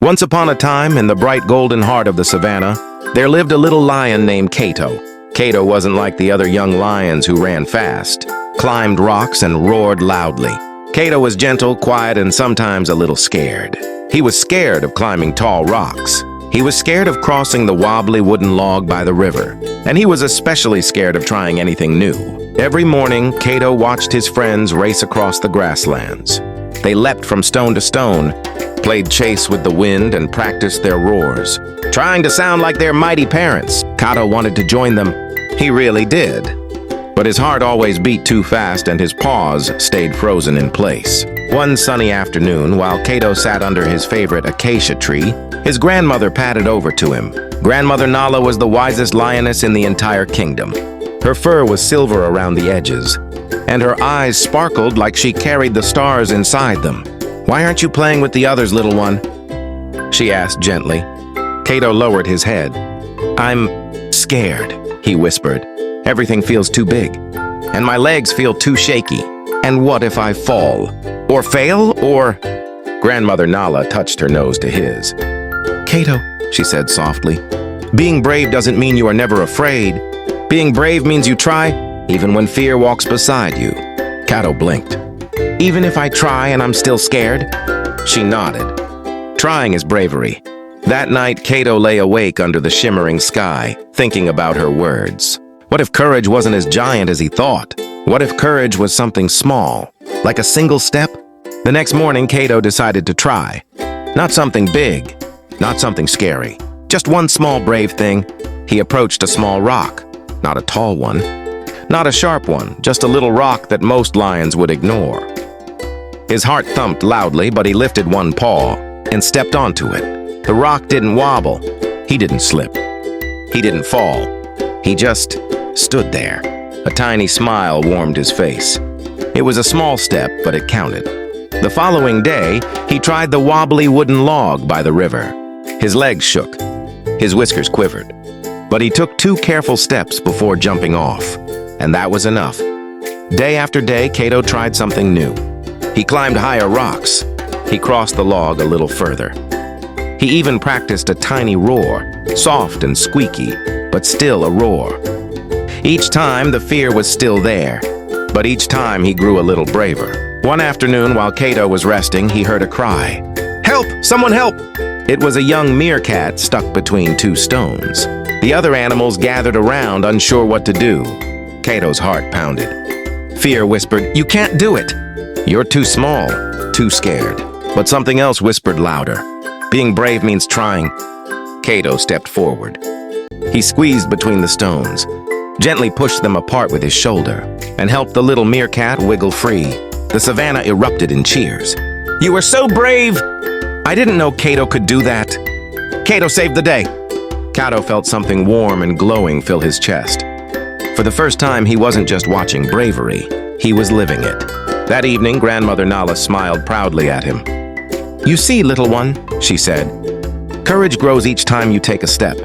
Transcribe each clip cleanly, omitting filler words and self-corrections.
Once upon a time, in the bright golden heart of the savannah, there lived a little lion named Kato. Kato wasn't like the other young lions who ran fast, climbed rocks, and roared loudly. Kato was gentle, quiet, and sometimes a little scared. He was scared of climbing tall rocks. He was scared of crossing the wobbly wooden log by the river. And he was especially scared of trying anything new. Every morning, Kato watched his friends race across the grasslands. They leapt from stone to stone, played chase with the wind, and practiced their roars. Trying to sound like their mighty parents, Kato wanted to join them. He really did. But his heart always beat too fast and his paws stayed frozen in place. One sunny afternoon, while Kato sat under his favorite acacia tree, his grandmother padded over to him. Grandmother Nala was the wisest lioness in the entire kingdom. Her fur was silver around the edges, and her eyes sparkled like she carried the stars inside them. "Why aren't you playing with the others, little one?" she asked gently. Kato lowered his head. "I'm scared," he whispered. "Everything feels too big, and my legs feel too shaky. And what if I fall? Or fail? Or—" Grandmother Nala touched her nose to his. "Kato," she said softly, "being brave doesn't mean you are never afraid. Being brave means you try, even when fear walks beside you." Kato blinked. "Even if I try and I'm still scared?" She nodded. Trying is bravery. That night, Kato lay awake under the shimmering sky, thinking about her words. What if courage wasn't as giant as he thought? What if courage was something small, like a single step? The next morning, Kato decided to try. Not something big, not something scary. Just one small brave thing. He approached a small rock. Not a tall one, not a sharp one, just a little rock that most lions would ignore. His heart thumped loudly, but he lifted one paw and stepped onto it. The rock didn't wobble. He didn't slip. He didn't fall. He just stood there. A tiny smile warmed his face. It was a small step, but it counted. The following day, he tried the wobbly wooden log by the river. His legs shook. His whiskers quivered. But he took 2 careful steps before jumping off, and that was enough. Day after day, Kato tried something new. He climbed higher rocks. He crossed the log a little further. He even practiced a tiny roar, soft and squeaky, but still a roar. Each time, the fear was still there, but each time he grew a little braver. One afternoon, while Kato was resting, he heard a cry. "Help! Someone help!" It was a young meerkat stuck between 2 stones. The other animals gathered around, unsure what to do. Kato's heart pounded. Fear whispered, "You can't do it. You're too small, too scared." But something else whispered louder. Being brave means trying. Kato stepped forward. He squeezed between the stones, gently pushed them apart with his shoulder, and helped the little meerkat wiggle free. The savannah erupted in cheers. "You were so brave! I didn't know Kato could do that. Kato saved the day." Kato felt something warm and glowing fill his chest. For the first time, he wasn't just watching bravery, he was living it. That evening, Grandmother Nala smiled proudly at him. "You see, little one," she said, "courage grows each time you take a step.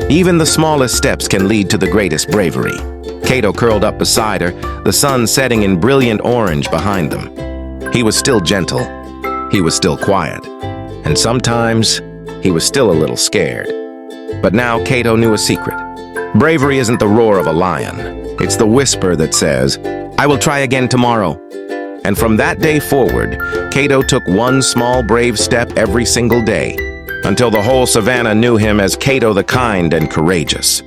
Even the smallest steps can lead to the greatest bravery." Kato curled up beside her, the sun setting in brilliant orange behind them. He was still gentle. He was still quiet. And sometimes, he was still a little scared. But now Kato knew a secret. Bravery isn't the roar of a lion. It's the whisper that says, "I will try again tomorrow." And from that day forward, Kato took one small brave step every single day, until the whole savannah knew him as Kato the Kind and Courageous.